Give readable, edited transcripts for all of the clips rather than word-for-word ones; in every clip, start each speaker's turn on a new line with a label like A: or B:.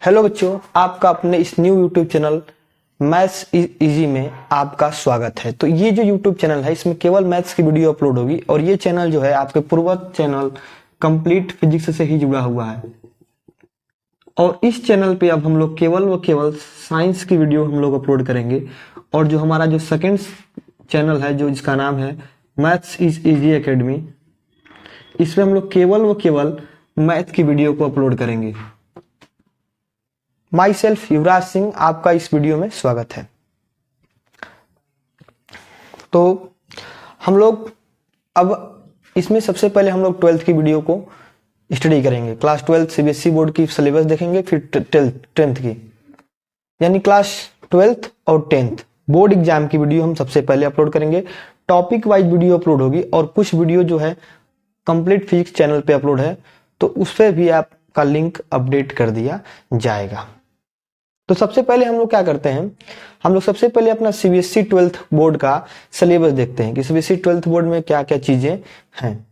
A: Hello बच्चों, आपका अपने इस new YouTube channel maths easy में आपका स्वागत है। तो ये जो यूट्यूब चैनल है इसमें केवल मैथ्स की वीडियो अपलोड होगी और ये चैनल जो है आपके पूर्वज चैनल कंप्लीट फिजिक्स से ही जुड़ा हुआ है। और इस चैनल पे अब हम लोग केवल व केवल साइंस की वीडियो हम लोग अपलोड करेंगे। और जो हमारा जो सेकेंड चैनल है जो इसका नाम है मैथ्स इज इजी एकेडमी, इसमें हम लोग केवल व केवल मैथ की वीडियो को अपलोड करेंगे। माई सेल्फ युवराज सिंह, आपका इस वीडियो में स्वागत है। तो हम लोग अब इसमें सबसे पहले हम लोग 12th की वीडियो को स्टडी करेंगे। क्लास 12 सीबीएसई बोर्ड की सिलेबस देखेंगे, फिर 10th की, यानी क्लास 12th और 10th बोर्ड एग्जाम की वीडियो हम सबसे पहले अपलोड करेंगे। टॉपिक वाइज वीडियो अपलोड होगी और कुछ वीडियो जो है कंप्लीट फिजिक्स चैनल पे अपलोड है, तो उस पर भी आपका लिंक अपडेट कर दिया जाएगा। तो सबसे पहले हम लोग क्या करते हैं, हम लोग सबसे पहले अपना सीबीएसई 12th बोर्ड का सिलेबस देखते हैं कि सीबीएसई 12th बोर्ड में क्या क्या चीजें हैं।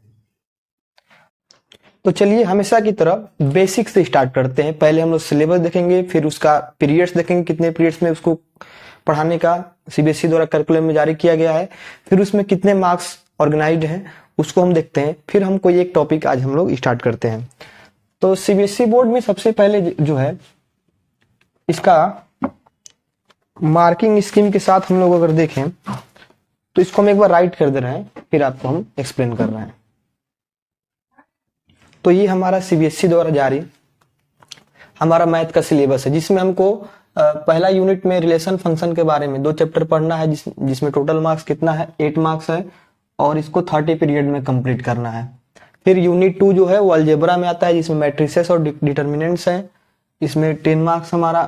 A: तो चलिए हमेशा की तरह बेसिक से स्टार्ट करते हैं। पहले हम लोग सिलेबस देखेंगे, फिर उसका पीरियड्स देखेंगे, कितने पीरियड्स में उसको पढ़ाने का सीबीएसई द्वारा करिकुलम में जारी किया गया है, फिर उसमें कितने मार्क्स ऑर्गेनाइज्ड हैं उसको हम देखते हैं। फिर हम कोई एक टॉपिक आज हम लोग स्टार्ट करते हैं। तो सीबीएसई बोर्ड में सबसे पहले जो है इसका मार्किंग स्कीम के साथ हम लोग अगर देखें तो इसको हम एक बार राइट कर दे रहे हैं, फिर आपको हम एक्सप्लेन कर रहे हैं। तो ये हमारा सीबीएसई द्वारा जारी हमारा मैथ का सिलेबस है, जिसमें हमको पहला यूनिट में रिलेशन फंक्शन के बारे में 2 चैप्टर पढ़ना है, जिसमें टोटल मार्क्स कितना है 8 मार्क्स है और इसको 30 पीरियड में कंप्लीट करना है। फिर यूनिट 2 जो है वो अलजेब्रा में आता है, जिसमें मैट्रिसेस और डिटर्मिनेंट्स हैं, इसमें 10 मार्क्स हमारा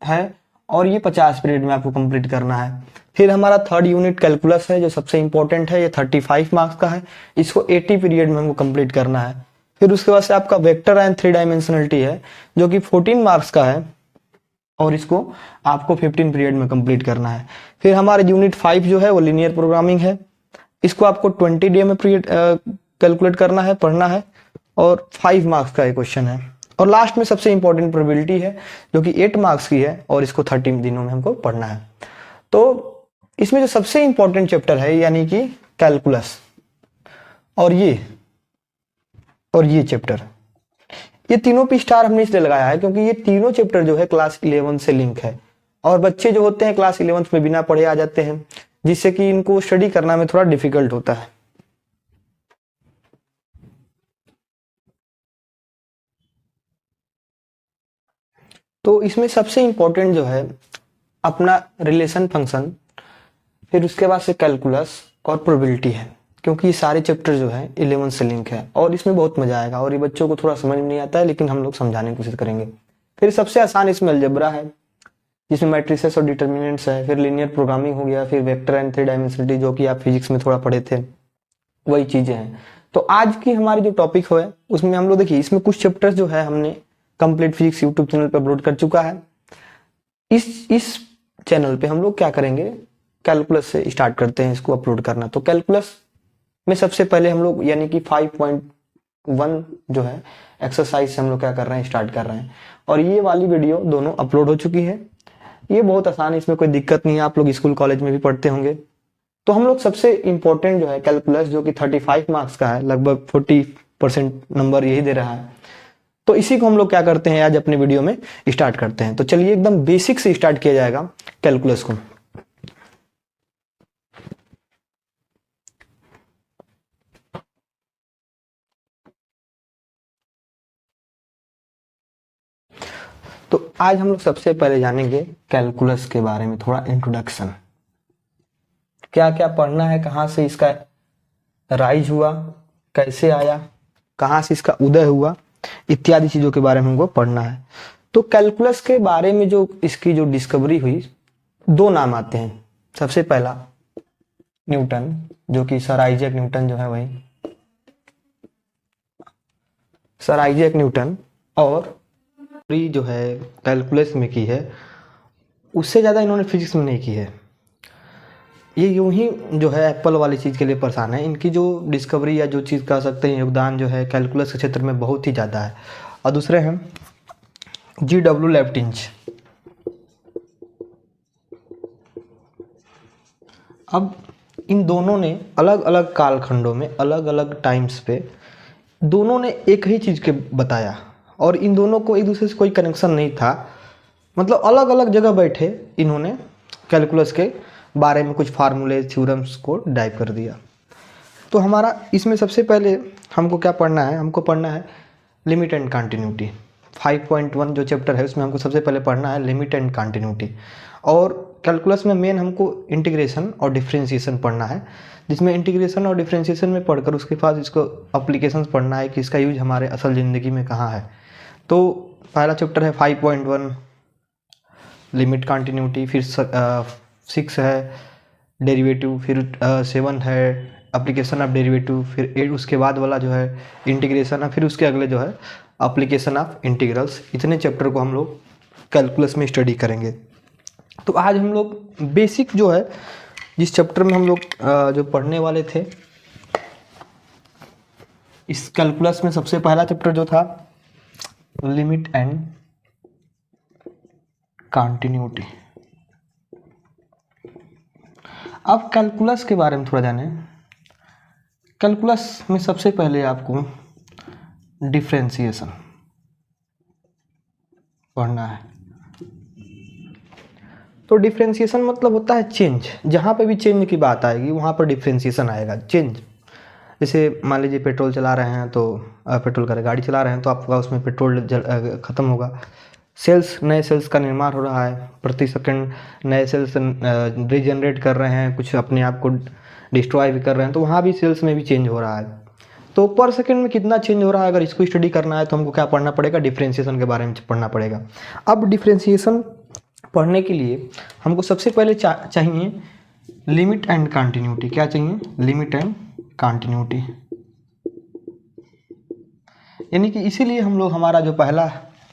A: है और ये 50 पीरियड में आपको कंप्लीट करना है। फिर हमारा थर्ड यूनिट कैलकुलस है जो सबसे इंपॉर्टेंट है, ये 35 मार्क्स का है, इसको 80 पीरियड में हमको कंप्लीट करना है। फिर उसके बाद से आपका वेक्टर एंड 3 डायमेंशनलिटी है जो कि 14 मार्क्स का है और इसको आपको 15 पीरियड में कंप्लीट करना है। फिर हमारे यूनिट 5 जो है वो लीनियर प्रोग्रामिंग है, इसको आपको 20 डे में पीरियड कैलकुलेट करना है, पढ़ना है और 5 मार्क्स का एक क्वेश्चन है। और लास्ट में सबसे इंपॉर्टेंट प्रोबेबिलिटी है जो कि 8 मार्क्स की है और इसको 30 दिनों में हमको पढ़ना है। तो इसमें जो सबसे इंपॉर्टेंट चैप्टर है यानी कि कैलकुलस और ये चैप्टर, ये तीनों पे स्टार हमने इसलिए लगाया है क्योंकि ये तीनों चैप्टर जो है क्लास 11 से लिंक है और बच्चे जो होते हैं क्लास 11 में बिना पढ़े आ जाते हैं, जिससे कि इनको स्टडी करना में थोड़ा डिफिकल्ट होता है। तो इसमें सबसे इंपॉर्टेंट जो है अपना रिलेशन फंक्शन, फिर उसके बाद से कैलकुलस और प्रोबेबिलिटी है, क्योंकि ये सारे चैप्टर जो है 11 से लिंक है और इसमें बहुत मजा आएगा और ये बच्चों को थोड़ा समझ में नहीं आता है, लेकिन हम लोग समझाने की कोशिश करेंगे। फिर सबसे आसान इसमें अलजेब्रा है जिसमें मैट्रिसेस और डिटर्मिनेंट्स है, फिर लीनियर प्रोग्रामिंग हो गया, फिर वेक्टर एंड 3 डायमेंशनलिटी जो कि आप फिजिक्स में थोड़ा पढ़े थे, वही चीजें हैं। तो आज की हमारी जो टॉपिक है उसमें हम लोग देखिए इसमें कुछ चैप्टर्स जो है हमने कंप्लीट फिजिक्स यूट्यूब चैनल पर अपलोड कर चुका है। इस चैनल पे हम लोग क्या करेंगे, कैलकुलस से स्टार्ट करते हैं इसको अपलोड करना। तो कैलकुलस में सबसे पहले हम लोग यानी कि 5.1 जो है एक्सरसाइज से हम लोग क्या कर रहे हैं, स्टार्ट कर रहे हैं। और ये वाली वीडियो दोनों अपलोड हो चुकी है। ये बहुत आसान है, इसमें कोई दिक्कत नहीं है, आप लोग स्कूल कॉलेज में भी पढ़ते होंगे। तो हम लोग सबसे इंपॉर्टेंट जो है कैलकुलस जो कि 35 मार्क्स का है, लगभग 40% नंबर यही दे रहा है, तो इसी को हम लोग क्या करते हैं आज अपने वीडियो में स्टार्ट करते हैं। तो चलिए एकदम बेसिक से स्टार्ट किया जाएगा कैलकुलस को। तो आज हम लोग सबसे पहले जानेंगे कैलकुलस के बारे में, थोड़ा इंट्रोडक्शन, क्या क्या पढ़ना है, कहां से इसका राइज हुआ, कैसे आया, कहां से इसका उदय हुआ, इत्यादि चीजों के बारे में हमको पढ़ना है। तो कैलकुलस के बारे में जो इसकी जो डिस्कवरी हुई, 2 नाम आते हैं। सबसे पहला न्यूटन, जो कि सर आइजैक न्यूटन जो है वही सर आइजैक न्यूटन, और जो है कैलकुलस में की है उससे ज्यादा इन्होंने फिजिक्स में नहीं की है। ये यूं ही जो है एप्पल वाली चीज़ के लिए परेशान है, इनकी जो डिस्कवरी या जो चीज़ कह सकते हैं योगदान जो है कैलकुलस के क्षेत्र में बहुत ही ज़्यादा है। और दूसरे हैं GW लेफ्टिंज। अब इन दोनों ने अलग अलग कालखंडों में अलग अलग टाइम्स पे दोनों ने एक ही चीज़ के बताया और इन दोनों को एक दूसरे से कोई कनेक्शन नहीं था। मतलब अलग अलग जगह बैठे इन्होंने कैलकुलस के बारे में कुछ फार्मूले थ्योरम्स को डाइव कर दिया। तो हमारा इसमें सबसे पहले हमको क्या पढ़ना है, हमको पढ़ना है लिमिट एंड कंटिन्यूटी। 5.1 जो चैप्टर है उसमें हमको सबसे पहले पढ़ना है लिमिट एंड कंटिन्यूटी। और कैलकुलस में मेन हमको इंटीग्रेशन और डिफरेंशिएशन पढ़ना है, जिसमें इंटीग्रेशन और डिफरेंशिएशन में पढ़कर उसके बाद इसको अप्लीकेशंस पढ़ना है कि इसका यूज हमारे असल ज़िंदगी में कहाँ है। तो पहला चैप्टर है 5.1 लिमिट कंटिन्यूटी, फिर 6 है डेरिवेटिव, फिर 7 है एप्लीकेशन ऑफ डेरिवेटिव, फिर 8 उसके बाद वाला जो है इंटीग्रेशन है, फिर उसके अगले जो है एप्लीकेशन ऑफ इंटीग्रल्स। इतने चैप्टर को हम लोग कैलकुलस में स्टडी करेंगे। तो आज हम लोग बेसिक जो है जिस चैप्टर में हम लोग जो पढ़ने वाले थे, इस कैलकुलस में सबसे पहला चैप्टर जो था लिमिट एंड कंटिन्यूटी। अब कैलकुलस के बारे में थोड़ा जाने। कैलकुलस में सबसे पहले आपको डिफरेंशिएशन पढ़ना है। तो डिफरेंशिएशन मतलब होता है चेंज। जहाँ पे भी चेंज की बात आएगी वहाँ पर डिफरेंशिएशन आएगा, चेंज। जैसे मान लीजिए पेट्रोल चला रहे हैं तो पेट्रोल का गाड़ी चला रहे हैं तो आपका उसमें पेट्रोल ख़त्म होगा। नए सेल्स का निर्माण हो रहा है, प्रति सेकंड नए सेल्स रीजनरेट कर रहे हैं, कुछ अपने आप को डिस्ट्रॉय भी कर रहे हैं, तो वहाँ भी सेल्स में भी चेंज हो रहा है। तो पर सेकंड में कितना चेंज हो रहा है, अगर इसको स्टडी करना है तो हमको क्या पढ़ना पड़ेगा, डिफरेंशिएशन के बारे में पढ़ना पड़ेगा। अब डिफरेंशिएशन पढ़ने के लिए हमको सबसे पहले चाहिए लिमिट एंड कंटिन्यूटी। क्या चाहिए? Limit and continuity. यानी कि इसीलिए हम लोग हमारा जो पहला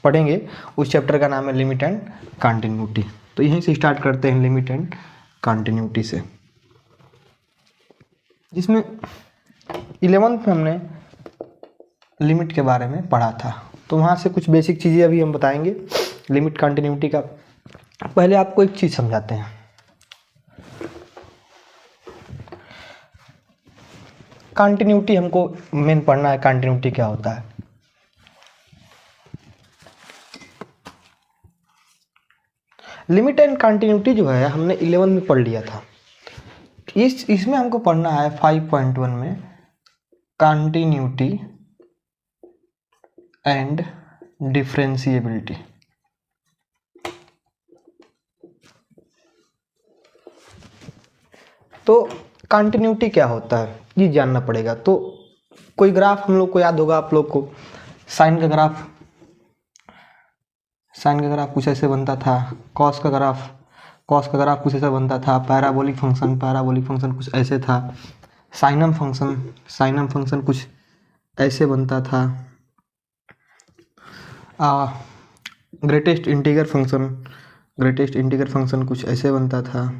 A: पढ़ेंगे उस चैप्टर का नाम है लिमिट एंड कंटिन्यूटी। तो यहीं से स्टार्ट करते हैं लिमिट एंड कंटिन्यूटी से, जिसमें 11th में हमने लिमिट के बारे में पढ़ा था। तो वहाँ से कुछ बेसिक चीज़ें अभी हम बताएंगे लिमिट कंटिन्यूटी का। पहले आपको एक चीज़ समझाते हैं। कंटिन्यूटी हमको मेन पढ़ना है, कंटिन्यूटी क्या होता है। लिमिट एंड कंटिन्यूटी जो है हमने 11 में पढ़ लिया था। इसमें हमको पढ़ना है 5.1 में कंटिन्यूटी एंड डिफरेंशिएबिलिटी। तो कंटिन्यूटी क्या होता है ये जानना पड़ेगा। तो कोई ग्राफ हम लोग को याद होगा, आप लोग को साइन का ग्राफ कुछ ऐसे बनता था, कॉस का ग्राफ कुछ ऐसा बनता था, पैराबोलिक फंक्शन कुछ ऐसे था, साइनम फंक्शन कुछ ऐसे बनता था, ग्रेटेस्ट इंटीगर फंक्शन कुछ ऐसे बनता था।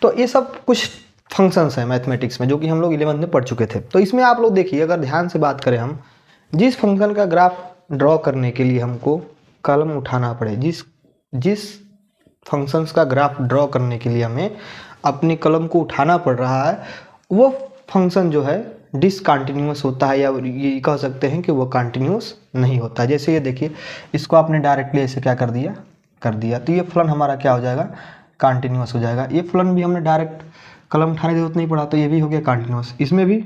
A: तो ये सब कुछ फंक्शंस हैं मैथमेटिक्स में जो कि हम लोग 11th में पढ़ चुके थे। तो इसमें आप लोग देखिए, अगर ध्यान से बात करें, हम जिस फंक्शन का ग्राफ ड्रॉ करने के लिए हमको कलम उठाना पड़े, जिस फंक्शंस का ग्राफ ड्रॉ करने के लिए हमें अपनी कलम को उठाना पड़ रहा है, वो फंक्शन जो है डिसकंटिन्यूअस होता है, या ये कह सकते हैं कि वो कंटिन्यूअस नहीं होता। जैसे ये देखिए, इसको आपने डायरेक्टली ऐसे क्या कर दिया तो ये फलन हमारा क्या हो जाएगा, कंटिन्यूअस हो जाएगा। ये फलन भी हमने डायरेक्ट कलम उठाने की जरूरत नहीं पड़ा तो ये भी हो गया कंटिन्यूअस, इसमें भी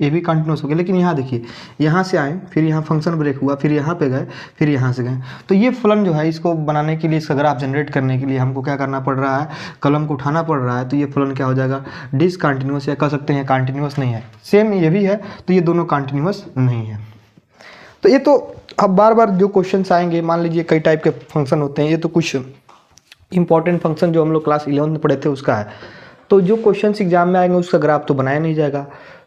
A: ये भी कंटिन्यूअस हो गया। लेकिन यहाँ देखिए, यहाँ से आए, फिर यहाँ फंक्शन ब्रेक हुआ, फिर यहाँ पे गए, फिर यहाँ से गए, तो ये फलन जो है इसको बनाने के लिए, इसका ग्राफ जनरेट करने के लिए हमको क्या करना पड़ रहा है, कलम को उठाना पड़ रहा है। तो ये फलन क्या हो जाएगा, डिसकंटिन्यूअस, या कह सकते हैं कंटिन्यूअस नहीं है। सेम ये भी है, तो ये दोनों कंटिन्यूअस नहीं है। तो ये तो अब बार बार जो क्वेश्चन आएंगे, मान लीजिए कई टाइप के फंक्शन होते हैं, ये तो कुछ इंपॉर्टेंट फंक्शन जो हम लोग क्लास 11 में पढ़े थे उसका है। तो जो क्वेश्चन एग्जाम में आएंगे उसका ग्राफ तो बनाया नहीं जाएगा।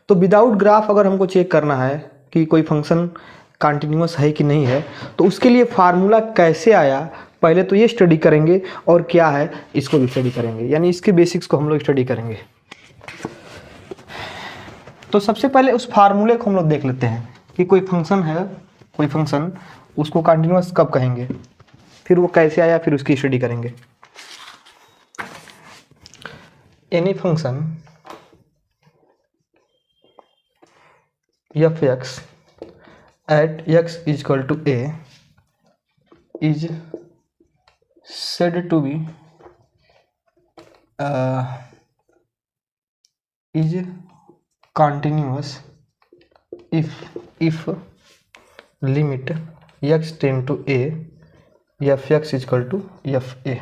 A: तो विदाउट ग्राफ अगर हमको चेक करना है कि कोई फंक्शन कंटिन्यूअस है कि नहीं है, तो उसके लिए फार्मूला कैसे आया, पहले तो ये स्टडी करेंगे, और क्या है इसको भी स्टडी करेंगे, यानी इसके बेसिक्स को हम लोग स्टडी करेंगे। तो सबसे पहले उस फार्मूले को हम लोग देख लेते हैं कि कोई फंक्शन है कोई फंक्शन, उसको कंटिन्यूअस कब कहेंगे, फिर वो कैसे आया, फिर उसकी स्टडी करेंगे। Any function f x at x is equal to a is said to be is continuous if limit x tend to a fx is equal to fa।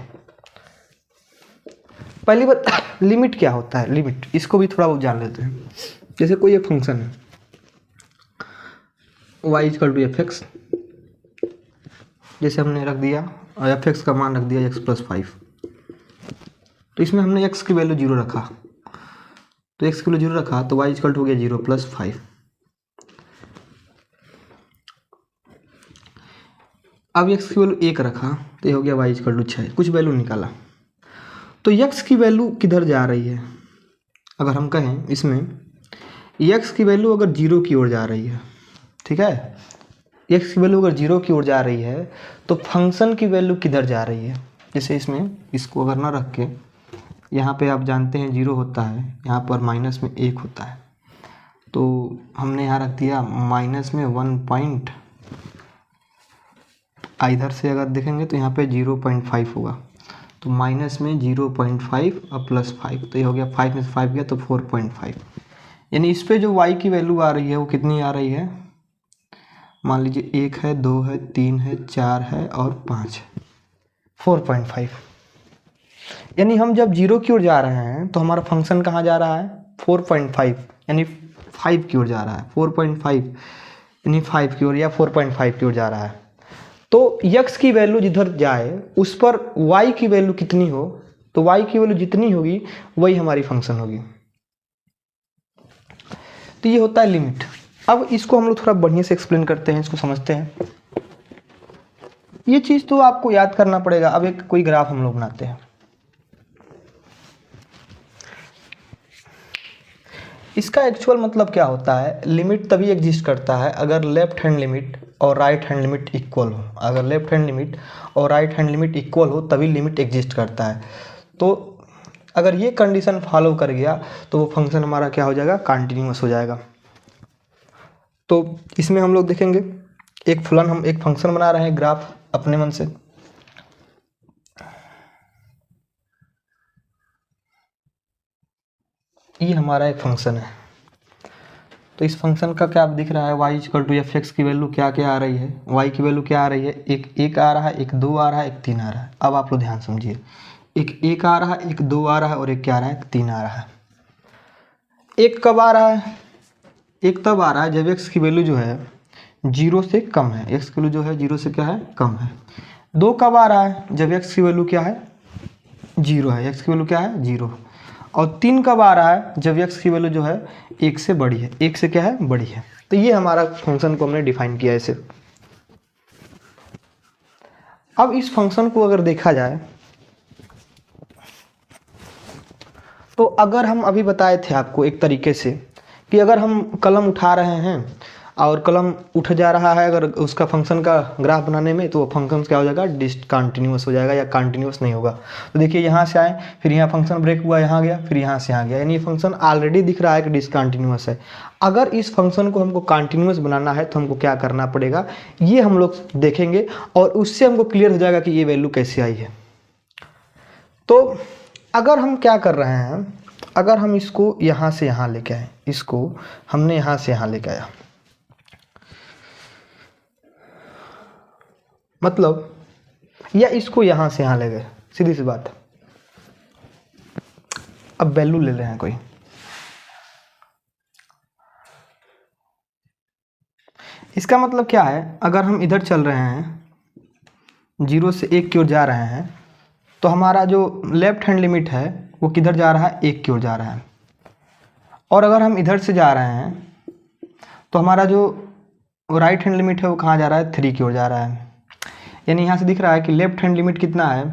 A: पहली बात लिमिट क्या होता है, लिमिट इसको भी थोड़ा बहुत जान लेते हैं। जैसे कोई एक फंक्शन है y is equal to fx, जैसे हमने रख दिया और एफ एक्स का मान रख दिया x प्लस 5, तो इसमें हमने x की वैल्यू 0 रखा, तो x की वैल्यू 0 रखा तो y इक्वल हो गया 0 प्लस 5। अब x की वैल्यू 1 रखा तो ये हो गया y इक्वल टू 6, कुछ वैल्यू निकाला। तो x की वैल्यू किधर जा रही है, अगर हम कहें इसमें x की वैल्यू अगर 0 की ओर जा रही है, ठीक है, x की वैल्यू अगर 0 की ओर जा रही है तो फंक्शन की वैल्यू किधर जा रही है। जैसे इसमें इसको अगर ना रख के, यहाँ पे आप जानते हैं 0 होता है, यहाँ पर माइनस में 1 होता है, तो हमने यहाँ रख दिया माइनस में 1 पॉइंट, इधर से अगर देखेंगे तो यहाँ पे 0.5 होगा, तो माइनस में 0.5 और प्लस 5, तो ये हो गया 5 में से 5 गया तो 4.5। यानी इस पे जो y की वैल्यू आ रही है वो कितनी आ रही है, मान लीजिए 1 है, 2 है, 3 है, 4 है और 5 है, 4.5। यानी हम जब 0 की ओर जा रहे हैं तो हमारा फंक्शन कहाँ जा रहा है, 4.5 यानी 5 की ओर जा रहा है, 4.5 यानी 5 की ओर या 4.5 की ओर जा रहा है। तो x की वैल्यू जिधर जाए उस पर y की वैल्यू कितनी हो, तो y की वैल्यू जितनी होगी वही हमारी फंक्शन होगी। तो ये होता है लिमिट। अब इसको हम लोग थोड़ा बढ़िया से एक्सप्लेन करते हैं, इसको समझते हैं। ये चीज़ तो आपको याद करना पड़ेगा। अब एक कोई ग्राफ हम लोग बनाते हैं, इसका एक्चुअल मतलब क्या होता है, लिमिट तभी एग्जिस्ट करता है अगर लेफ्ट हैंड लिमिट और राइट हैंड लिमिट इक्वल हो। अगर लेफ्ट हैंड लिमिट और राइट हैंड लिमिट इक्वल हो तभी लिमिट एग्जिस्ट करता है। तो अगर ये कंडीशन फॉलो कर गया तो वो फंक्शन हमारा क्या हो जाएगा, कंटिन्यूअस हो जाएगा। तो इसमें हम लोग देखेंगे हम एक फंक्शन बना रहे हैं ग्राफ अपने मन से। ये हमारा एक फंक्शन है, तो इस फंक्शन का क्या दिख रहा है, y equal to f x की वैल्यू क्या क्या आ रही है, y की वैल्यू क्या आ रही है, एक आ रहा है, एक 2 आ रहा है, एक 3 आ रहा है। अब आप लोग ध्यान समझिए, एक आ रहा है, एक 2 आ रहा है और एक क्या आ रहा है, 3 आ रहा है। एक कब आ रहा है, एक तब आ रहा है जब x की वैल्यू जो है 0 से कम है, x की वैल्यू जो है 0 से क्या है, कम है। 2 कब आ रहा है, जब x की वैल्यू क्या है, 0 है, x की वैल्यू क्या है, 0। और 3 कब आ रहा है, जब x की वैल्यू जो है 1 से बड़ी है, 1 से क्या है, बड़ी है। तो ये हमारा फंक्शन को हमने डिफाइन किया ऐसे। अब इस फंक्शन को अगर देखा जाए तो अगर हम अभी बताए थे आपको एक तरीके से कि अगर हम कलम उठा रहे हैं और कलम उठ जा रहा है अगर उसका फंक्शन का ग्राफ बनाने में, तो वो फंक्शन क्या हो जाएगा, डिसकंटिन्यूअस हो जाएगा या कंटिन्यूअस नहीं होगा। तो देखिए यहाँ से आए, फिर यहाँ फंक्शन ब्रेक हुआ, यहाँ गया, फिर यहाँ से यहाँ गया, यानी ये फंक्शन ऑलरेडी दिख रहा है कि डिसकंटिन्यूअस है। अगर इस फंक्शन को हमको कंटिन्यूअस बनाना है तो हमको क्या करना पड़ेगा, ये हम लोग देखेंगे और उससे हमको क्लियर हो जाएगा कि ये वैल्यू कैसे आई है। तो अगर हम क्या कर रहे हैं, अगर हम इसको यहाँ से यहाँ लेके आए, इसको हमने यहाँ से यहाँ लेके आया, मतलब या इसको यहाँ से यहाँ ले गए, सीधी सी बात। अब वैल्यू ले रहे हैं कोई, इसका मतलब क्या है, अगर हम इधर चल रहे हैं 0 से 1 की ओर जा रहे हैं तो हमारा जो लेफ्ट हैंड लिमिट है वो किधर जा रहा है, 1 की ओर जा रहा है। और अगर हम इधर से जा रहे हैं तो हमारा जो राइट हैंड लिमिट है वो कहाँ जा रहा है, 3 की ओर जा रहा है। यानी यहाँ से दिख रहा है कि लेफ्ट हैंड लिमिट कितना है,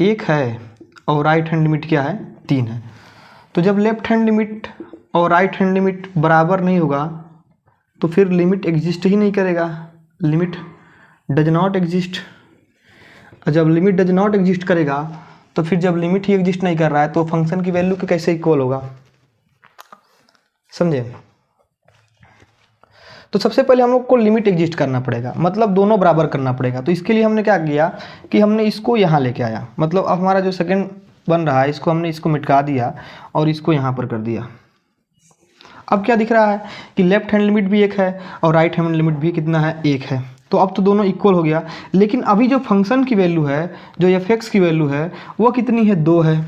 A: 1 है और राइट हैंड लिमिट क्या है, 3 है। तो जब लेफ्ट हैंड लिमिट और राइट हैंड लिमिट बराबर नहीं होगा तो फिर लिमिट एग्जिस्ट ही नहीं करेगा, लिमिट डज नॉट एग्जिस्ट। जब लिमिट डज नॉट एग्जिस्ट करेगा तो फिर जब लिमिट ही एग्जिस्ट नहीं कर रहा है तो फंक्शन की वैल्यू के कैसे इक्वल होगा, समझे। तो सबसे पहले हम लोग को लिमिट एग्जिस्ट करना पड़ेगा, मतलब दोनों बराबर करना पड़ेगा। तो इसके लिए हमने क्या किया कि हमने इसको यहाँ लेके आया, मतलब अब हमारा जो सेकंड बन रहा है इसको हमने इसको मिटा दिया और इसको यहाँ पर कर दिया। अब क्या दिख रहा है कि लेफ्ट हैंड लिमिट भी एक है और राइट हैंड लिमिट भी कितना है, एक है। तो अब तो दोनों इक्वल हो गया। लेकिन अभी जो फंक्शन की वैल्यू है, जो एफ की वैल्यू है, वो कितनी है, 2 है।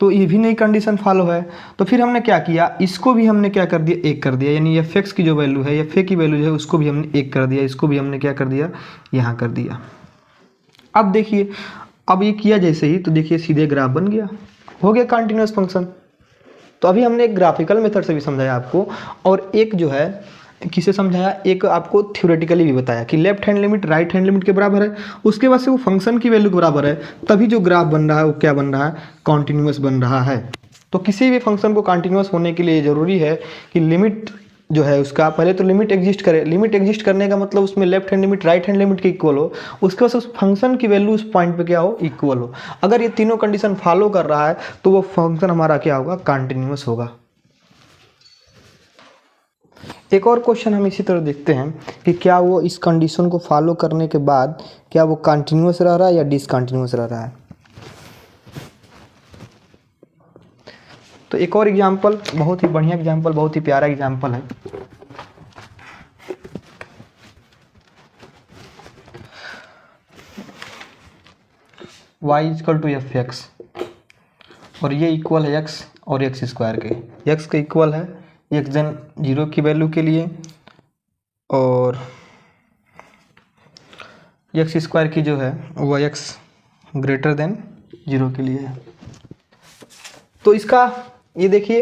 A: तो ये भी नई कंडीशन फॉलो है। तो फिर हमने क्या किया, इसको भी हमने क्या कर दिया, 1 कर दिया। यानी एफ की जो वैल्यू है, एफ की वैल्यू जो है उसको भी हमने 1 कर दिया, इसको भी हमने क्या कर दिया, यहाँ कर दिया। अब देखिए, अब ये किया जैसे ही तो देखिए सीधे ग्राफ बन गया, हो गया कंटिन्यूअस फंक्शन। तो अभी हमने एक ग्राफिकल मेथड से भी समझाया आपको, और एक जो है किसे समझाया, एक आपको थ्योरेटिकली भी बताया कि left hand limit right hand limit के बराबर है, उसके बाद से वो फंक्शन की वैल्यू के बराबर है, तभी जो ग्राफ बन रहा है वो क्या बन रहा है, कॉन्टिन्यूअस बन रहा है। तो किसी भी फंक्शन को कॉन्टिन्यूअस होने के लिए ज़रूरी है कि लिमिट जो है उसका पहले तो लिमिट एग्जिस्ट करे। लिमिट एग्जिस्ट करने का मतलब उसमें left hand limit right hand limit के इक्वल हो, उसके बाद उस फंक्शन की वैल्यू उस पॉइंट पे क्या हो, इक्वल हो। अगर ये तीनों कंडीशन फॉलो कर रहा है तो वो फंक्शन हमारा क्या होगा, कॉन्टिन्यूअस होगा। एक और क्वेश्चन हम इसी तरह देखते हैं कि क्या वो इस कंडीशन को फॉलो करने के बाद क्या वो कंटिन्यूअस रह रहा है या डिसकंटिन्यूअस रह रहा है। तो एक और एग्जांपल, बहुत ही बढ़िया एग्जांपल, बहुत ही प्यारा एग्जांपल है। y equal to f x और ये इक्वल है x और एक्स स्क्वायर के। x के इक्वल है x जन 0 की वैल्यू के लिए और एक्स स्क्वायर की जो है वो x ग्रेटर देन 0 के लिए है। तो इसका ये देखिए,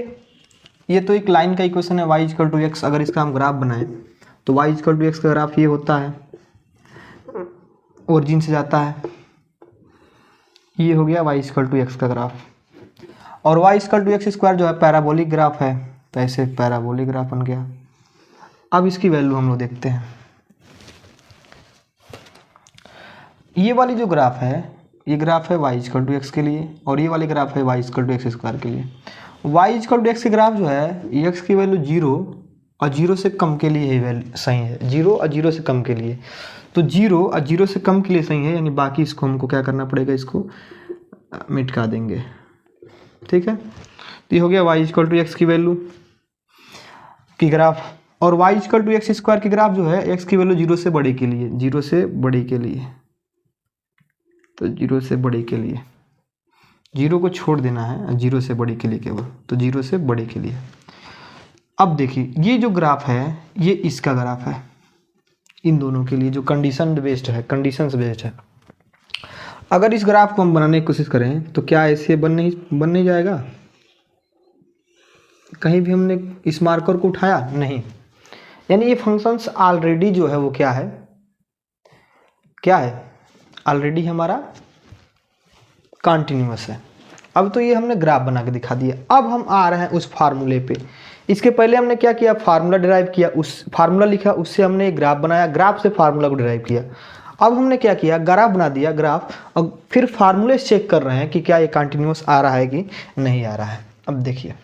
A: ये तो एक लाइन का इक्वेशन है y इक्वल टू एक्स। अगर इसका हम ग्राफ बनाएं तो y इक्वल टू एक्स का ग्राफ ये होता है, ओरिजिन से जाता है, ये हो गया y इक्वल टू एक्स का ग्राफ। और y equal to x square जो है पैराबोलिक ग्राफ है, तो ऐसे पैराबोलिक ग्राफ बन गया। अब इसकी वैल्यू हम लोग देखते हैं। ये वाली जो ग्राफ है, ये ग्राफ है y इक्वल टू एक्स के लिए और ये वाली ग्राफ है y equal to x square के लिए। y इक्वल टू एक्स के ग्राफ जो है x की वैल्यू 0 और 0 से कम के लिए ही वैल्यू सही है, 0 और 0 से कम के लिए। तो 0 और 0 से कम के लिए सही है, यानी बाकी इसको हमको क्या करना पड़ेगा, इसको मिटा देंगे, ठीक है। तो ये हो गया y इक्वल टू एक्स की वैल्यू की ग्राफ। और y equal to x square की ग्राफ जो है x की वैल्यू 0 से बड़े के लिए, 0 से बड़े के लिए, तो 0 से बड़े के लिए 0 को छोड़ देना है, 0 से बड़े के लिए केवल, तो 0 से बड़े के लिए। अब देखिए ये जो ग्राफ है ये इसका ग्राफ है, इन दोनों के लिए जो कंडीशन बेस्ड है, कंडीशंस बेस्ड है। अगर इस ग्राफ को हम बनाने की कोशिश करें तो क्या ऐसे बन नहीं जाएगा, कहीं भी हमने इस मार्कर को उठाया नहीं, यानी ये फंक्शंस ऑलरेडी जो है वो क्या है, ऑलरेडी हमारा कंटिन्यूअस है। अब तो ये हमने ग्राफ बना के दिखा दिया। अब हम आ रहे हैं उस फार्मूले पे। इसके पहले हमने क्या किया, फार्मूला डिराइव किया, उस फार्मूला लिखा, उससे हमने एक ग्राफ बनाया, ग्राफ से फार्मूला को डिराइव किया। अब हमने क्या किया, ग्राफ बना दिया, ग्राफ, और फिर फार्मूले से चेक कर रहे हैं कि क्या ये कंटिन्यूअस आ रहा है कि नहीं आ रहा है। अब देखिए,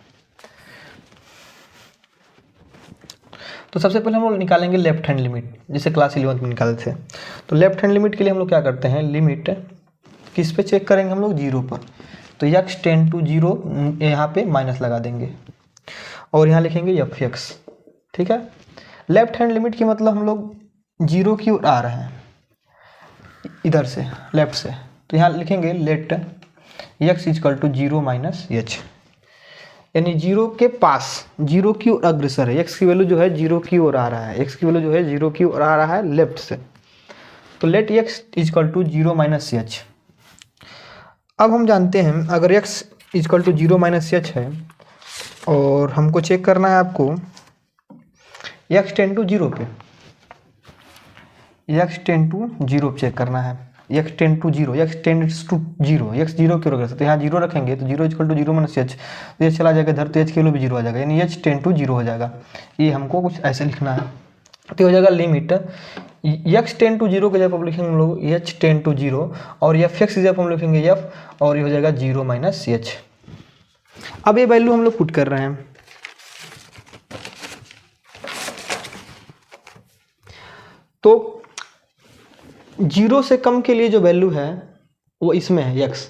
A: तो सबसे पहले हम लोग निकालेंगे लेफ्ट हैंड लिमिट, जैसे क्लास 11 में निकाले थे। तो लेफ्ट हैंड लिमिट के लिए हम लोग क्या करते हैं, लिमिट किस पे चेक करेंगे हम लोग, 0 पर। तो x टेंड टू 0 यहाँ पे माइनस लगा देंगे और यहाँ लिखेंगे एफ एक्स, ठीक है। लेफ्ट हैंड लिमिट की मतलब हम लोग 0 की ओर आ रहे हैं इधर से, लेफ्ट से, तो यहाँ लिखेंगे let x equal to 0 minus h, यानी 0 के पास, 0 की ओर अग्रसर है। x की वैल्यू जो है 0 की ओर आ रहा है, x की वैल्यू जो है 0 की ओर आ रहा है लेफ्ट से। तो let x equal to 0 minus h. अब हम जानते हैं अगर x equal to 0 minus h है और हमको चेक करना है आपको x टेंड टू 0 पे, x टेंड टू 0 चेक करना है। X tend to zero, x tends to zero, x zero क्यों रख सकते, तो यहाँ जीरो रखेंगे तो zero equal to zero minus h, तो एच चला जाएगा इधर, तो एच की वैल्यू भी जीरो आ जाएगा, यानी एच टेंड टू जीरो हो जाएगा। ये हमको कुछ ऐसे लिखना है, तो हो जाएगा limit x tend to zero के जब हम लिखेंगे हम लोग एच टेंड टू जीरो, और एफ एक्स जब हम लिखेंगे एफ, और ये हो जाएगा जीरो माइनस एच। अब ये वैल्यू हम लोग पुट कर रहे हैं, तो जीरो से कम के लिए जो वैल्यू है वो इसमें है एक्स,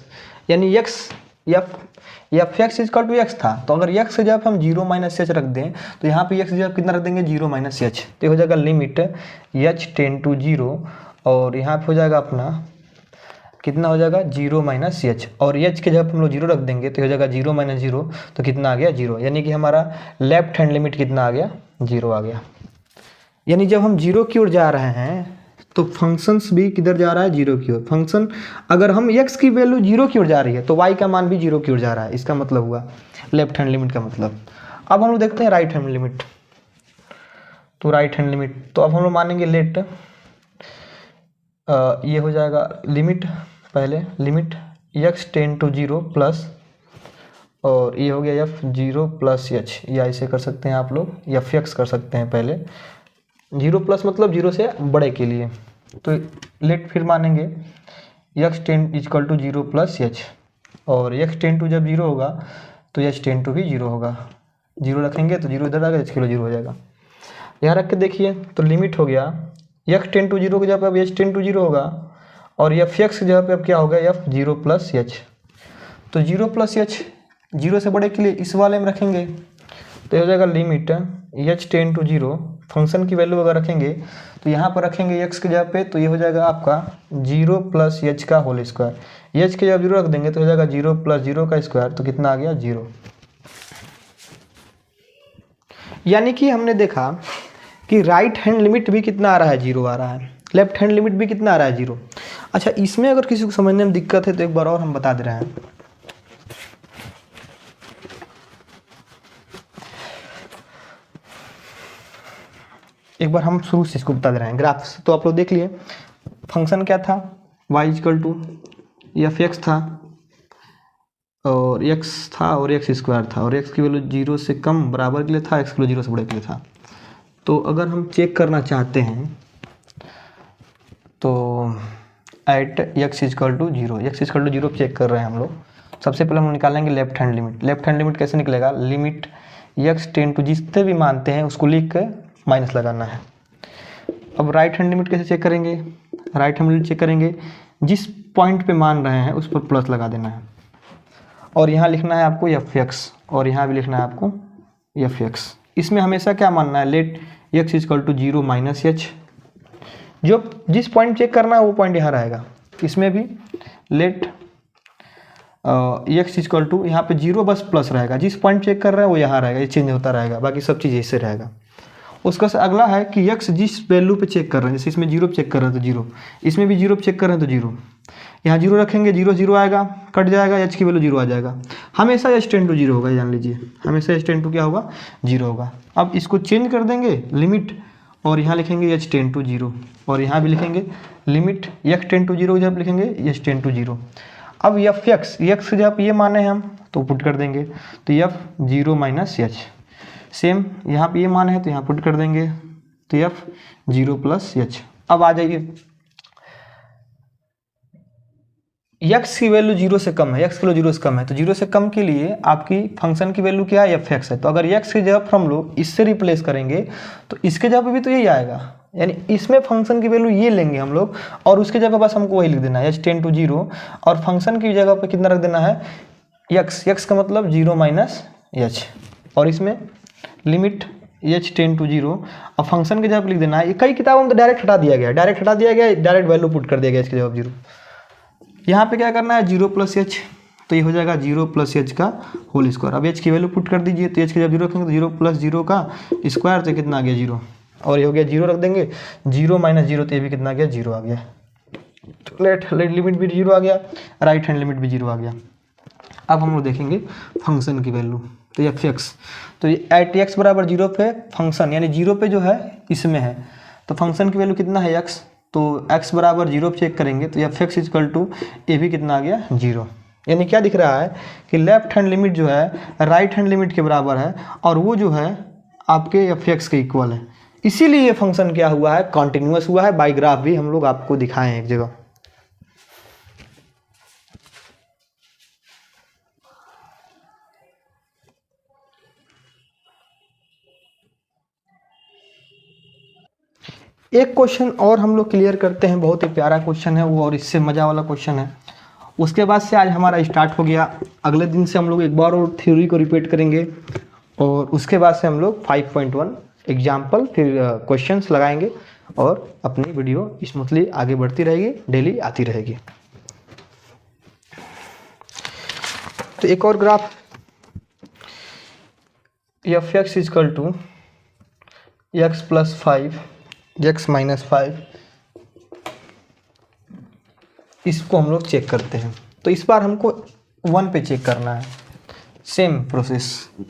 A: यानी x f x equal to x था, तो अगर एक्स से जब हम जीरो माइनस एच रख दें तो यहाँ पे एक्स जब कितना रख देंगे जीरो माइनस एच, तो हो जाएगा limit h tend to zero, और यहाँ पे हो जाएगा अपना कितना हो जाएगा जीरो माइनस एच, और एच के जब हम लोग जीरो रख देंगे तो हो जाएगा जीरो माइनस जीरो, तो कितना आ गया जीरो, यानी कि हमारा लेफ्ट हैंड लिमिट कितना आ गया जीरो आ गया। यानी जब हम जीरो की ओर जा रहे हैं तो फंक्शंस भी किधर जा रहा है जीरो की ओर, फंक्शन अगर हम x की वैल्यू जीरो की ओर जा रही है तो y का मान भी जीरो की ओर जा रहा है, इसका मतलब हुआ लेफ्ट हैंड लिमिट का मतलब। अब हम लोग देखते हैं राइट हैंड लिमिट, तो राइट हैंड लिमिट तो अब हम लोग मानेंगे लेट ये हो जाएगा लिमिट, पहले limit x tend to zero plus, और ये हो गया f जीरो प्लस एच, या ऐसे कर सकते हैं आप लोग, एफ एक्स कर सकते हैं पहले, जीरो प्लस मतलब जीरो से बड़े के लिए, तो लेट फिर मानेंगे x tend equal to zero plus h, और एक्स टेन टू जब जीरो होगा तो एच टेन टू भी जीरो होगा, जीरो रखेंगे तो जीरो इधर आएगा, एच किलो जीरो हो जाएगा। यहाँ रख के देखिए तो लिमिट हो गया एक्स टेन टू जीरो की जगह पे अब एच टेन टू जीरो होगा, और एफ एक्स की जगह पे अब क्या होगा एफ जीरो प्लस एच, तो जीरो प्लस एच जीरो से बड़े के लिए इस वाले में रखेंगे, तो हो जाएगा limit h tend to zero, function की वैल्यू अगर रखेंगे तो यहाँ पर रखेंगे एक्स के जगह पे, तो ये हो जाएगा आपका जीरो प्लस एच का होल स्क्वायर, एच के जब जीरो रख देंगे तो हो जाएगा जीरो प्लस जीरो का स्क्वायर, तो कितना आ गया जीरो। यानी कि हमने देखा कि राइट हैंड लिमिट भी कितना आ रहा है जीरो आ रहा है, लेफ्ट हैंड लिमिट भी कितना आ रहा है जीरो। अच्छा, इसमें अगर किसी को समझने में दिक्कत है तो एक बार और हम बता दे रहे हैं, एक बार हम शुरू से इसको बता दे रहे हैं ग्राफ। तो आप लोग देख लिए फंक्शन क्या था, y equal to f x था, और x था और एक्स स्क्वायर था, और x की वैल्यू जीरो से कम बराबर के लिए था, x की वैल्यू जीरो से बड़े के लिए था। तो अगर हम चेक करना चाहते हैं तो at x equal to zero, x equal to zero check कर रहे हैं हम लोग, सबसे पहले हम निकालेंगे left hand limit. Left hand limit कैसे निकलेगा, लिमिट x टेन टू जितने भी मानते हैं उसको लिख के माइनस लगाना है। अब राइट हैंड लिमिट कैसे चेक करेंगे, राइट हैंड लिमिट चेक करेंगे जिस पॉइंट पे मान रहे हैं उस पर प्लस लगा देना है, और यहाँ लिखना है आपको एफ एक्स, और यहाँ भी लिखना है आपको एफ एक्स। इसमें हमेशा क्या मानना है, let x equal to zero minus h, जो जिस पॉइंट चेक करना है वो पॉइंट यहाँ रहेगा। इसमें भी लेट एक्स इक्वल टू यहाँ पे जीरो बस प्लस रहेगा, जिस पॉइंट चेक कर रहा है वो यहाँ रहेगा, ये चेंज होता रहेगा, बाकी सब चीज़ ऐसे रहेगा। उसका से अगला है कि x जिस वैल्यू पे चेक कर रहे हैं, जैसे इसमें जीरो पे चेक कर रहे हैं तो जीरो, इसमें भी जीरो पे चेक कर रहे हैं तो जीरो, यहाँ जीरो रखेंगे जीरो जीरो आएगा, कट जाएगा, h की वैल्यू जीरो आ जाएगा। हमेशा h टेन टू जीरो होगा, जान लीजिए हमेशा h टेन टू क्या होगा जीरो होगा। अब इसको चेंज कर देंगे लिमिट, और यहाँ लिखेंगे h टेन टू जीरो, और यहाँ भी लिखेंगे limit x tend to zero, जब लिखेंगे h टेन टू जीरो। अब एफ एक्स जब ये माने हम तो पुट कर देंगे, तो f zero minus h, same यहाँ पे ये मान है तो यहाँ पुट कर देंगे, तो एफ जीरो प्लस एच। अब आ जाइए एक्स की वैल्यू जीरो से कम है, एक्स की वैल्यू जीरो से कम है, तो जीरो से कम के लिए आपकी फंक्शन की वैल्यू क्या है, एफ एक्स है। तो अगर एक्स की जगह हम लोग इससे रिप्लेस करेंगे तो इसके जगह पे भी तो यही आएगा, यानी इसमें फंक्शन की वैल्यू ये लेंगे हम लोग, और उसके जगह बस हमको वही लिख देना है एच टेन टू जीरो, और फंक्शन की जगह पे कितना रख देना है एक्स, एक्स का मतलब जीरो माइनस एच, और इसमें limit h tend to zero, और फंक्शन के जगह लिख देना है। कई किताबों में तो डायरेक्ट हटा दिया गया, डायरेक्ट वैल्यू पुट कर दिया गया इसके जवाब जीरो। यहाँ पे क्या करना है जीरो प्लस एच, तो ये हो जाएगा जीरो प्लस एच का होल स्क्वायर। अब एच की वैल्यू पुट कर दीजिए, तो एच के जब जीरो रखेंगे तो जीरो प्लस जीरो का स्क्वायर, तो कितना आ गया जीरो, और ये हो गया जीरो रख देंगे, जीरो माइनस जीरो, तो ये भी कितना आ गया जीरो आ गया। तो लेफ्ट लिमिट भी जीरो आ गया, राइट हैंड लिमिट भी जीरो आ गया। अब हम लोग देखेंगे फंक्शन की वैल्यू, तो एफ एक्स, तो एट एक्स बराबर जीरो पे फंक्शन यानी जीरो पे जो है इसमें है, तो फंक्शन की वैल्यू कितना है एक्स, तो x बराबर 0 पे चेक करेंगे तो एफ एक्स इजकल टू ए भी कितना आ गया 0। यानी क्या दिख रहा है कि लेफ्ट हैंड लिमिट जो है राइट हैंड लिमिट के बराबर है और वो जो है आपके एफ एक्स के इक्वल है। इसीलिए ये फंक्शन क्या हुआ है, कॉन्टिन्यूअस हुआ है। बाई ग्राफ भी हम लोग आपको दिखाए हैं एक जगह। एक क्वेश्चन और हम लोग क्लियर करते हैं, बहुत ही प्यारा क्वेश्चन है वो और इससे मज़ा वाला क्वेश्चन है। उसके बाद से आज हमारा स्टार्ट हो गया। अगले दिन से हम लोग एक बार और थ्योरी को रिपीट करेंगे और उसके बाद से हम लोग 5.1 एग्जाम्पल फिर क्वेश्चंस लगाएंगे और अपनी वीडियो स्मूथली आगे बढ़ती रहेगी, डेली आती रहेगी। तो एक और graph f x equal to x plus 5 x minus 5, इसको हम लोग चेक करते हैं। तो इस बार हमको 1 पे चेक करना है। सेम प्रोसेस,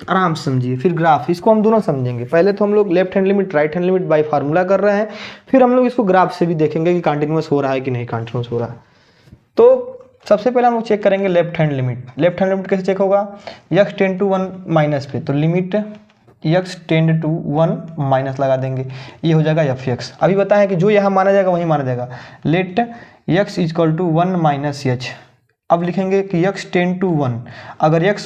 A: आराम से समझिए। फिर ग्राफ, इसको हम दोनों समझेंगे। पहले तो हम लोग left hand limit right hand limit by formula कर रहे हैं, फिर हम लोग इसको ग्राफ से भी देखेंगे कि कंटिन्यूअस हो रहा है कि नहीं कंटिन्यूअस हो रहा है। तो सबसे पहले हम लोग चेक करेंगे left hand limit. Left hand limit कैसे चेक होगा, x टेंड टू 1 माइनस पे, तो limit x tend to 1 minus लगा देंगे, ये हो जाएगा एफ एक्स। अभी बताएं कि जो यहाँ माना जाएगा वही माना जाएगा। Let x equal to 1 minus h. अब लिखेंगे कि x टेंड टू 1, अगर x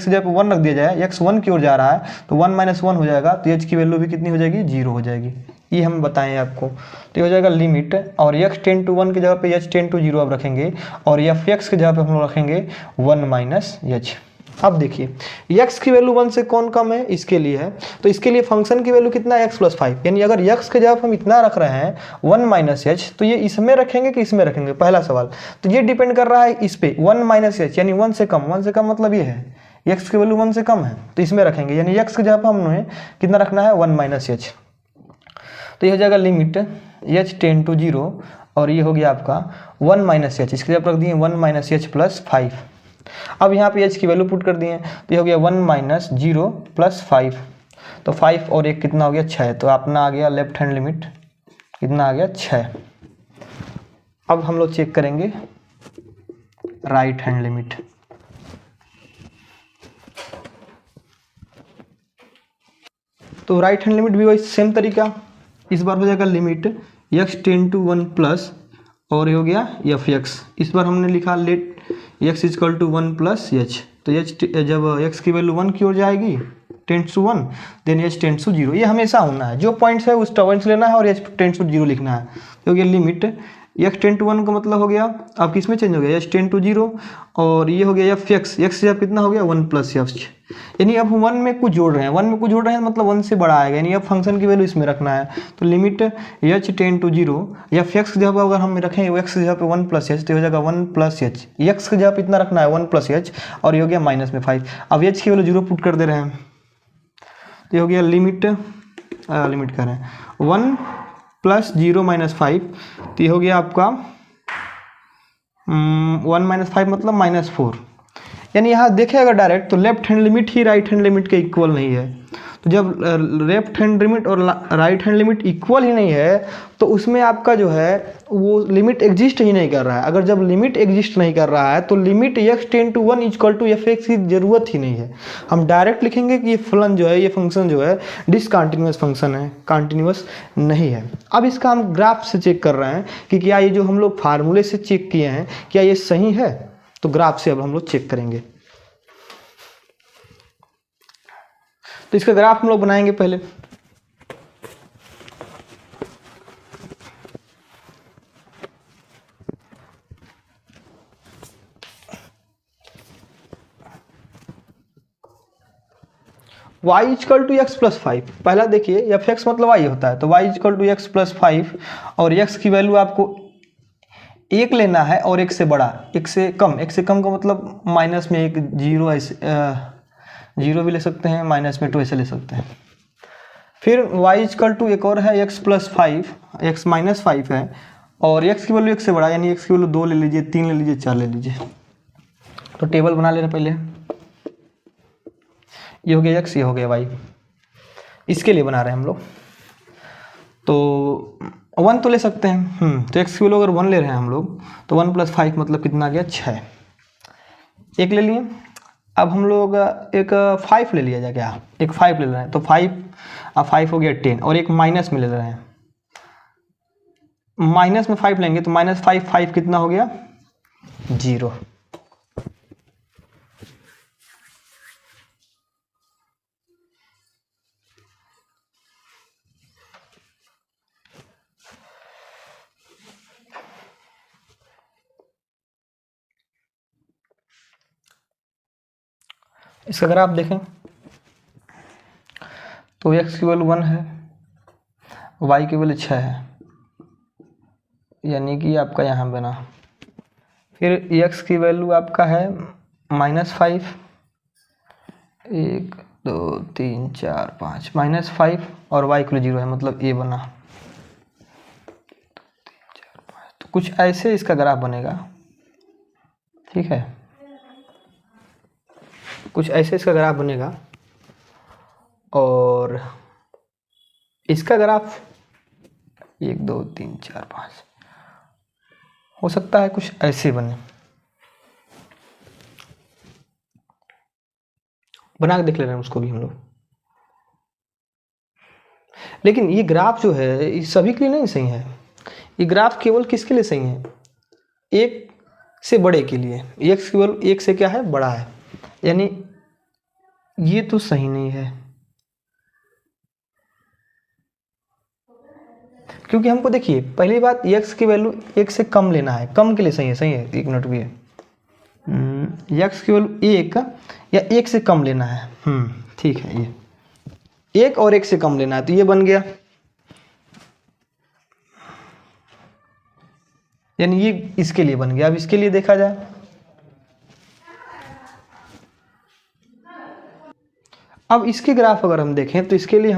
A: जब 1 रख दिया जाए, x 1 की ओर जा रहा है तो 1 माइनस 1 हो जाएगा, तो h की वैल्यू भी कितनी हो जाएगी, 0 हो जाएगी। ये हम बताएं आपको। तो ये हो जाएगा लिमिट, और x टेंड टू 1 की जगह पे h टेंड टू 0 अब रखेंगे, और एफ एक्स की जगह पे हम लोग रखेंगे 1 माइनस एच। अब देखिए x की वैल्यू 1 से कौन कम है, इसके लिए है। तो इसके लिए फंक्शन की वैल्यू कितना है, x प्लस 5। यानी अगर x के जगह हम इतना रख रहे हैं 1 माइनस एच, तो ये इसमें रखेंगे कि इसमें रखेंगे, पहला सवाल। तो ये डिपेंड कर रहा है इस पे 1 माइनस एच, यानी 1 से कम। 1 से कम मतलब ये है x की वैल्यू 1 से कम है तो इसमें रखेंगे, यानी x की जगह पर हमने कितना रखना है, 1 माइनस एच। तो ये हो जाएगा लिमिट h टेंड टू 0, और ये हो गया आपका 1 माइनस एच, इसके जगह रख दिए 1 माइनस एच प्लस 5। अब यहाँ पे h की वैल्यू पुट कर दिए, तो ये हो गया 1 माइनस 0 प्लस 5, तो 5 और 1 कितना हो गया, 6। तो अपना आ गया लेफ्ट हैंड लिमिट कितना आ गया, 6। अब हम लोग चेक करेंगे राइट हैंड लिमिट। तो राइट हैंड लिमिट भी वही सेम तरीका। इस बार हो जाएगा limit x tend to 1 plus, और ये हो गया एफ एक्स। इस बार हमने लिखा let x equal to 1 plus h. तो h जब x की वैल्यू 1 की ओर जाएगी tends to 1, then h tends to 0। ये हमेशा होना है, जो पॉइंट्स है उस पॉइंट्स लेना है और h टेंड्स टू 0 लिखना है। तो हो गया लिमिट x टेंड टू 1 का मतलब हो गया, अब किस में चेंज हो गया, h टेंड टू 0, और ये हो गया एफ एक्स। एक्स से अब कितना हो गया, 1 प्लस एफ। यानी अब 1 में कुछ जोड़ रहे हैं, 1 में कुछ जोड़ रहे हैं मतलब 1 से बड़ा आएगा, यानी अब फंक्शन की वैल्यू इसमें रखना है। तो limit h tend to 0, f x की जगह अगर हम रखें x की जगह पे 1 प्लस एच, तो हो जाएगा 1 प्लस एच। एक्स की जगह पे इतना रखना है 1 प्लस एच, और ये हो गया माइनस में 5। अब h की वैल्यू 0 पुट कर दे रहे हैं, तो ये हो गया लिमिट कर रहे हैं 1 प्लस 0 माइनस 5, तो ये हो गया आपका 1 माइनस 5 मतलब माइनस 4। यानी यहाँ देखें अगर डायरेक्ट, तो लेफ्ट हैंड लिमिट ही राइट हैंड लिमिट के इक्वल नहीं है। तो जब लेफ्ट हैंड लिमिट और राइट हैंड लिमिट इक्वल ही नहीं है, तो उसमें आपका जो है वो लिमिट एग्जिस्ट ही नहीं कर रहा है। अगर जब लिमिट एग्जिस्ट नहीं कर रहा है तो limit x tend to 1 equal to f x की जरूरत ही नहीं है। हम डायरेक्ट लिखेंगे कि ये फलन जो है, ये फंक्शन जो है डिसकंटिन्यूअस फंक्शन है, कंटिन्यूअस नहीं है। अब इसका हम ग्राफ से चेक कर रहे हैं कि क्या ये जो हम लोग फार्मूले से चेक किए हैं क्या ये सही है। तो ग्राफ से अब हम लोग चेक करेंगे। तो इसका ग्राफ हम लोग बनाएंगे पहले। y equal to x plus 5। पहला देखिए एफ एक्स मतलब y होता है, तो y equal to x plus 5, और x की वैल्यू आपको 1 लेना है और 1 से बड़ा, 1 से कम। 1 से कम का मतलब माइनस में 1, 0 ऐसे 0 भी ले सकते हैं, माइनस में 2 ऐसे ले सकते हैं। फिर y इक्वल टू एक और है x प्लस 5, x माइनस 5 है, और x की वैल्यू 1 से बड़ा, यानी x की वैल्यू 2 ले लीजिए, 3 ले लीजिए, 4 ले लीजिए। तो टेबल बना लेना पहले। ये हो गया x, ये हो गया y। इसके लिए बना रहे हैं हम लोग। तो 1 तो ले सकते हैं। तो एक्स की वैल्यू अगर 1 ले रहे हैं हम लोग तो 1 + 5 मतलब कितना आ गया 6। एक ले लिए। अब हम लोग एक 5 ले लिया जाए, क्या एक 5 ले रहे हैं तो 5 हो गया 10, और एक माइनस में ले रहे हैं, माइनस में 5 लेंगे तो -5 कितना हो गया 0। इसका अगर आप देखें तो x की वैल्यू 1 है, y की वैल्यू 6 है, यानी कि आपका यहाँ बना। फिर x की वैल्यू आपका है -5, 1 2 3 4 5 -5, और y की वैल्यू 0 है, मतलब a बना। तो कुछ ऐसे इसका ग्राफ बनेगा, ठीक है, कुछ ऐसे इसका ग्राफ बनेगा। और इसका ग्राफ 1 2 3 4 5 हो सकता है कुछ ऐसे बने। बना के देख ले रहे हैं उसको भी हम लोग। लेकिन ये ग्राफ जो है ये सभी के लिए नहीं सही है। ये ग्राफ केवल किसके लिए सही है, एक से बड़े के लिए। एक्स केवल एक से क्या है बड़ा है, यानी ये तो सही नहीं है, क्योंकि हमको देखिए पहली बात x की वैल्यू 1 से कम लेना है, कम के लिए सही है, सही है, एक मिनट भी है। x की वैल्यू 1 या 1 से कम लेना है, ठीक है, ये 1 और 1 से कम लेना है, तो ये बन गया, यानी ये इसके लिए बन गया। अब इसके लिए देखा जाए, अब इसके ग्राफ अगर हम देखें तो इसके लिए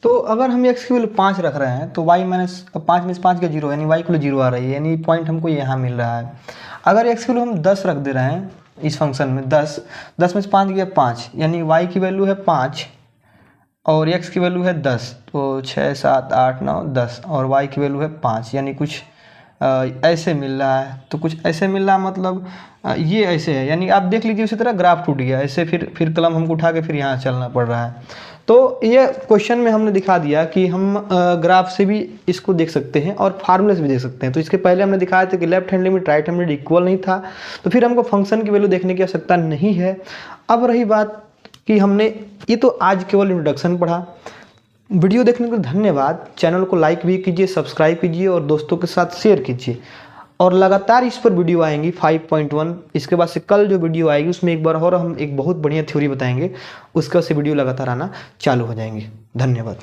A: तो अगर हम x की वैल्यू 5 रख रहे हैं तो y - 5 में से 5 का 0, यानी y की वैल्यू 0 आ रही है, यानी पॉइंट हमको यहाँ मिल रहा है। अगर x की वैल्यू हम 10 रख दे रहे हैं इस फंक्शन में, 10 में से 5 गया 5, यानी y की वैल्यू है 5 और x की वैल्यू है 10, तो 6 7 8 9 10, और y की वैल्यू है 5, यानी कुछ ऐसे मिल रहा है। तो कुछ ऐसे मिल रहा है, मतलब ये ऐसे है, यानी आप देख लीजिए उसी तरह ग्राफ टूट गया ऐसे, फिर कलम हमको उठा के फिर यहाँ चलना पड़ रहा है। तो ये क्वेश्चन में हमने दिखा दिया कि हम ग्राफ से भी इसको देख सकते हैं और फार्मूले से भी देख सकते हैं। तो इसके पहले हमने दिखाया था कि left hand limit right hand limit equal नहीं था, तो फिर हमको फंक्शन की वैल्यू देखने की आवश्यकता नहीं है। अब रही बात कि हमने ये तो आज केवल इंट्रोडक्शन पढ़ा। वीडियो देखने के लिए धन्यवाद। चैनल को लाइक भी कीजिए, सब्सक्राइब कीजिए और दोस्तों के साथ शेयर कीजिए, और लगातार इस पर वीडियो आएंगी 5.1। इसके बाद से कल जो वीडियो आएगी उसमें एक बार और हम एक बहुत बढ़िया थ्योरी बताएंगे, उसके बाद से वीडियो लगातार आना चालू हो जाएंगे। धन्यवाद।